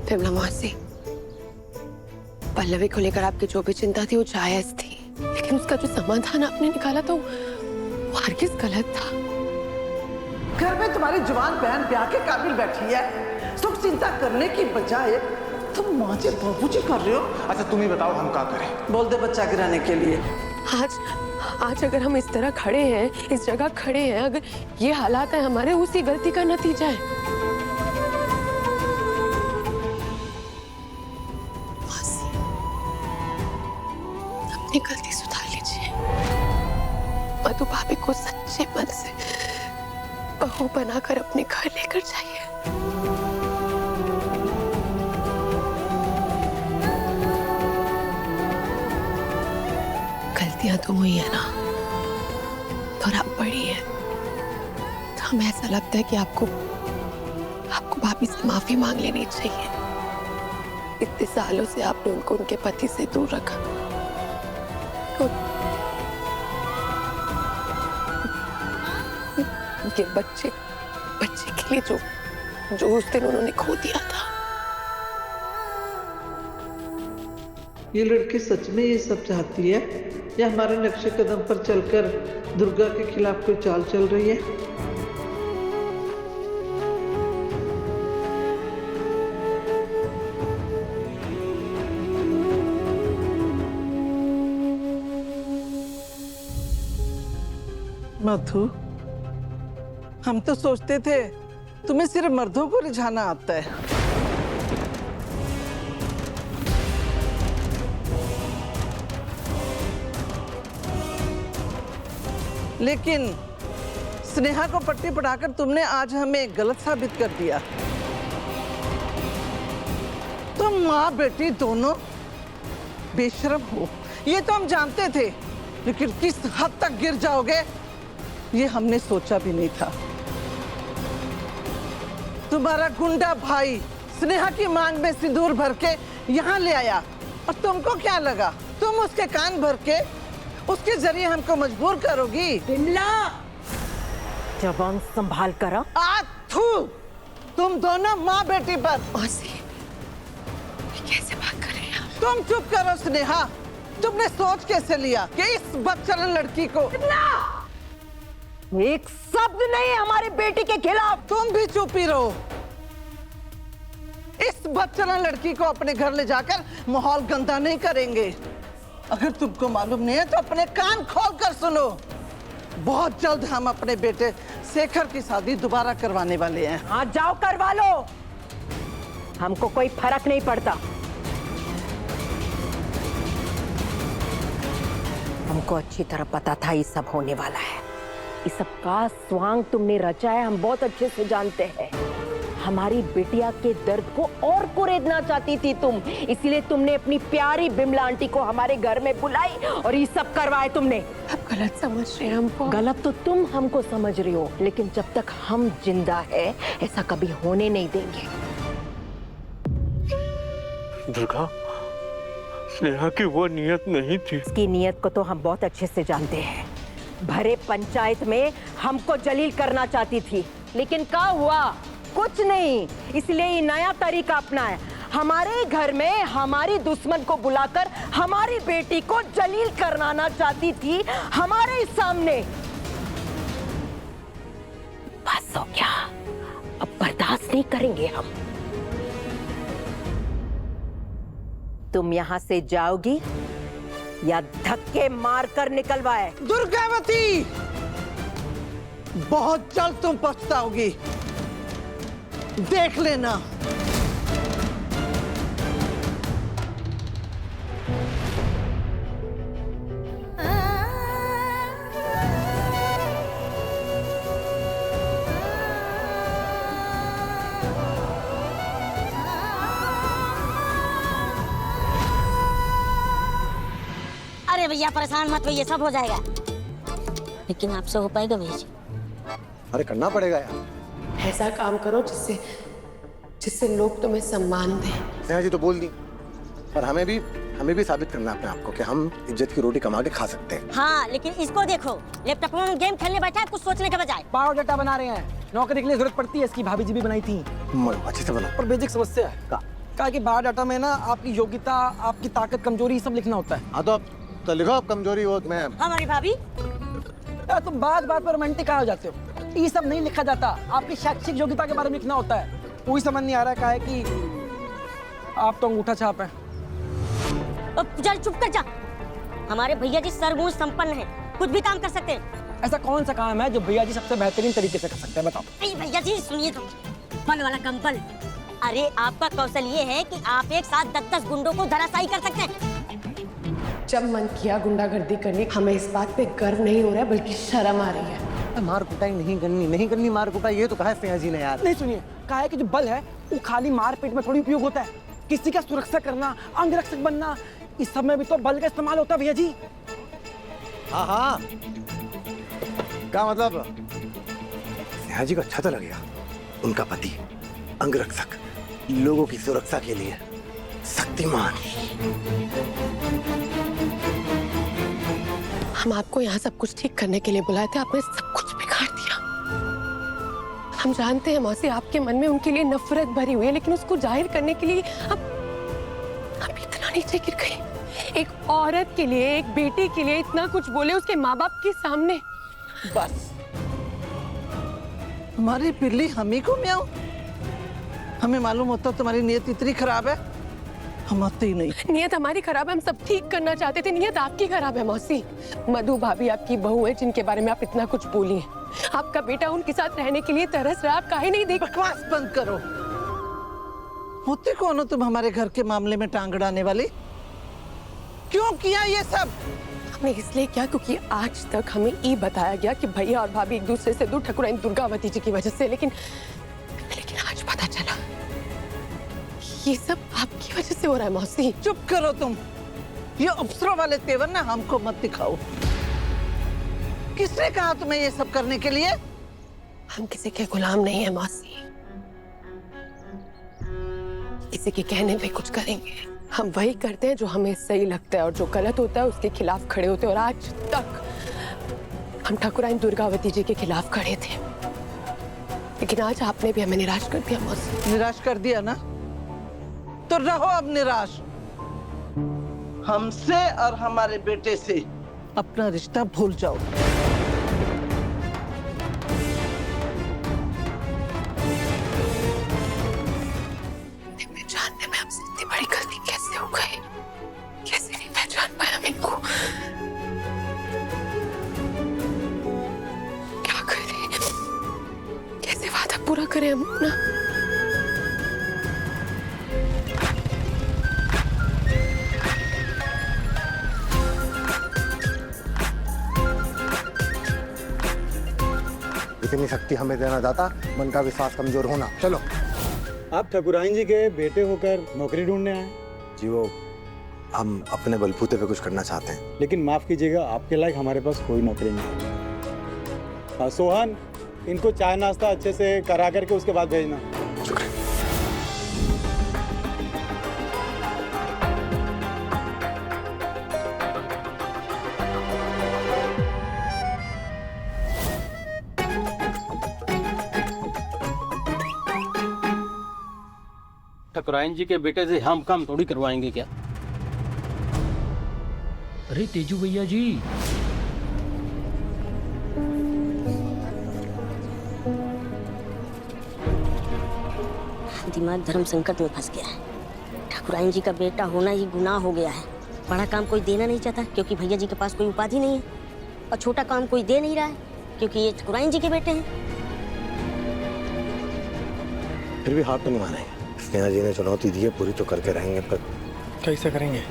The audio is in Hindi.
विमला मौसी, पल्लवी को लेकर आपकी जो भी चिंता थी वो जायज थी, लेकिन उसका जो समाधान आपने निकाला था वो हरगिज गलत था। घर में तुम्हारी जवान बहन ब्याह के काबिल बैठी है, सुख चिंता करने की बजाय तुम माँ जी बाबूजी कर रहे हो। अच्छा तुम ही बताओ हम क्या करें। बोल दे बच्चा गिराने के लिए। आज अगर हम इस तरह खड़े हैं, इस जगह खड़े हैं, अगर ये हालात है हमारे, उसी गलती का नतीजा है। अपनी गलती सुधार लीजिए। मधु भाभी को सच्चे मन से बहू बनाकर अपने घर लेकर जाइए। गलतियां तो हुई है ना, थोड़ा बड़ी है, तो हमें ऐसा लगता है कि आपको भाभी से माफी मांग लेनी चाहिए। इतने सालों से आपने उनको उनके पति से दूर रखा, तो ये बच्चे के लिए जो उस दिन उन्होंने खो दिया था। ये लड़की सच में ये सब चाहती है या हमारे नक्शे कदम पर चलकर दुर्गा के खिलाफ कोई चाल चल रही है? मधु, हम तो सोचते थे तुम्हें सिर्फ मर्दों को रिझाना आता है। लेकिन स्नेहा को पट्टी पढ़ाकर तुमने आज हमें गलत साबित कर दिया। तुम माँ बेटी दोनों बेशर्म हो, ये तो हम जानते थे, लेकिन किस हद तक गिर जाओगे ये हमने सोचा भी नहीं था। तुम्हारा गुंडा भाई स्नेहा की मांग में सिंदूर भर के यहाँ ले आया, और तुमको क्या लगा तुम उसके कान भर के उसके जरिए हमको मजबूर करोगी? विमला, जबान संभाल कर। तुम दोनों माँ बेटी पर। मौसी, कैसे बात कर रहे हैं आप? तुम चुप करो स्नेहा, तुमने सोच कैसे लिया कि इस बदचलन लड़की को? एक शब्द नहीं हमारी बेटी के खिलाफ। तुम भी चुप ही रहो। इस बदचलन लड़की को अपने घर ले जाकर माहौल गंदा नहीं करेंगे। अगर तुमको मालूम नहीं है तो अपने कान खोल कर सुनो। बहुत जल्द हम अपने बेटे शेखर की शादी दोबारा करवाने वाले हैं। हाँ, जाओ करवा लो, हमको कोई फर्क नहीं पड़ता। हमको अच्छी तरह पता था ये सब होने वाला है। इस सब का स्वांग तुमने रचा है, हम बहुत अच्छे से जानते हैं। हमारी बिटिया के दर्द को और कुरेदना चाहती थी तुम, इसलिए तुमने अपनी प्यारी बिमला आंटी को हमारे घर में बुलाई और ये सब करवाए तुमने। आप गलत समझ रहे हैं हमको। गलत तो तुम हमको समझ रही हो, लेकिन जब तक हम जिंदा है ऐसा कभी होने नहीं देंगे। दुर्गा, स्नेहा की वो नियत नहीं थी। इसकी नियत को तो हम बहुत अच्छे से जानते हैं। भरे पंचायत में हमको जलील करना चाहती थी, लेकिन क्या हुआ? कुछ नहीं। इसलिए ये नया तरीका अपनाया। हमारे घर में हमारी दुश्मन को बुलाकर हमारी बेटी को जलील करवाना चाहती थी हमारे सामने। बस हो गया, अब बर्दाश्त नहीं करेंगे हम। तुम यहाँ से जाओगी या धक्के मारकर निकलवाए? दुर्गावती, बहुत जल्द तुम पछताओगी, देख लेना। अरे भैया परेशान मत होइए, सब हो जाएगा। लेकिन आपसे हो पाएगा भैया जी? अरे करना पड़ेगा यार। ऐसा काम करो जिससे लोग तुम्हें सम्मान दें। स्नेहा जी तो बोल दी, पर हमें भी साबित करना है अपने आप को कि हम इज्जत की रोटी कमा के खा सकते हैं। हाँ, लेकिन इसको देखो, लैपटॉप में गेम खेलने बैठा है, कुछ सोचने के बजाय। बायोडाटा बना रहे हैं, नौकरी के लिए जरूरत पड़ती है इसकी, भाभी जी भी बनाई थी। अच्छे से बना। और बेसिक समस्या है कहा कि बायोडाटा में ना आपकी योग्यता, आपकी ताकत, कमजोरी सब लिखना होता है। हाँ तो लिखो आप कमजोरी वो मैं। हमारी भाभी यार तुम बात बात पर रोमांटिक कहाँ हो जाते हो? ये सब नहीं लिखा जाता, आपकी शैक्षिक योग्यता के बारे में लिखना होता है। कोई समझ नहीं आ रहा है कि आप तो अंगूठा छाप है। चल चुप कर जा। हमारे भैया जी सर्वगुण संपन्न हैं, कुछ भी काम कर सकते हैं। ऐसा कौन सा काम है जो भैया जी सबसे बेहतरीन तरीके से कर सकते हैं, बताओ। अरे भैया जी सुनिए तो, फल वाला कंपल। अरे आपका कौशल ये है कि आप एक साथ 10-10 गुंडों को धराशायी कर सकते हैं। जब मन किया गुंडागर्दी करने, हमें इस बात पे गर्व नहीं हो रहा है बल्कि शर्म आ रही है। मार कुटाई नहीं करनी मार कुटाई, ये तो कहा है स्नेहा जी ने यार। नहीं सुनिए, कहा है कि जो बल है वो खाली मारपीट में थोड़ी उपयोग होता है। किसी का सुरक्षा करना, अंगरक्षक बनना, इस सब में भी तो बल का इस्तेमाल होता है भैया जी। हाँ क्या मतलब? स्नेहा जी को अच्छा तो लगेगा, उनका पति अंगरक्षक, लोगों की सुरक्षा के लिए शक्तिमान। हम आपको यहाँ सब कुछ ठीक करने के लिए बुलाए थे, आपने सब कुछ बिगाड़ दिया। हम जानते हैं मौसी, आपके मन में उनके लिए नफरत भरी हुई है, लेकिन उसको जाहिर करने के लिए आप इतना नीचे गिर गई। एक औरत के लिए, एक बेटे के लिए इतना कुछ बोले उसके माँ बाप के सामने। बस हमारी पिल्ली हम ही को म्याऊं। हमें मालूम होता तुम्हारी नीयत इतनी खराब है, हम आते ही नहीं। नियत हमारी खराब है, हम सब ठीक करना चाहते थे, नियत आपकी खराब है मौसी। मधु भाभी आपकी बहू है जिनके बारे में आप इतना कुछ बोली हैं। आपका बेटा उनके साथ रहने के लिए तरस रहा, आप काहे नहीं देख? बकवास बंद करो। होते कौन हो तुम हमारे घर के मामले में टांग अड़ाने वाली? क्यों किया ये सब? हमने इसलिए किया क्योंकि आज तक हमें ये बताया गया कि भैया और भाभी एक दूसरे से दूर ठकुराइन दुर्गावती जी की वजह से, लेकिन आज पता चला ये सब आपकी वजह से हो रहा है मौसी। चुप करो तुम। ये अफसरों वाले तेवर ना हमको मत दिखाओ। किसने कहा तुम्हें ये सब करने के लिए? हम किसी के गुलाम नहीं है मौसी, किसी के कहने पे कुछ करेंगे। हम वही करते हैं जो हमें सही लगता है और जो गलत होता है उसके खिलाफ खड़े होते हैं। और आज तक हम ठाकुराइन दुर्गावती जी के खिलाफ खड़े थे, लेकिन आज आपने भी हमें निराश कर दिया मौसी। निराश कर दिया ना, तो रहो अब निराश। हमसे और हमारे बेटे से अपना रिश्ता भूल जाओ। पहचानने में हमसे इतनी बड़ी गलती कैसे हो गई? कैसे नहीं पहचान पाया मेरे को? क्या करें? कैसे वादा पूरा करें हम अपना? इतनी शक्ति हमें देना दाता, मन का विश्वास कमजोर होना। चलो। आप ठाकुराइन जी के बेटे होकर नौकरी ढूंढने आए? जी वो हम अपने बलबूते पे कुछ करना चाहते हैं। लेकिन माफ कीजिएगा, आपके लायक हमारे पास कोई नौकरी नहीं। सोहन, इनको चाय नाश्ता अच्छे से करा करके उसके बाद भेजना। शुक्रिया। ठाकुराइन जी के बेटे से हम काम थोड़ी करवाएंगे क्या? अरे तेजू भैया जी, दिमाग धर्म संकट में फंस गया है। ठाकुराइन जी का बेटा होना ही गुनाह हो गया है। बड़ा काम कोई देना नहीं चाहता क्योंकि भैया जी के पास कोई उपाधि नहीं है, और छोटा काम कोई दे नहीं रहा है क्योंकि ये ठाकुराइन जी के बेटे हैं। फिर भी हाथ तो नहीं मानेंगे। स्नेहा जी ने चुनौती दी है, पूरी तो करके रहेंगे। पर कैसे करेंगे?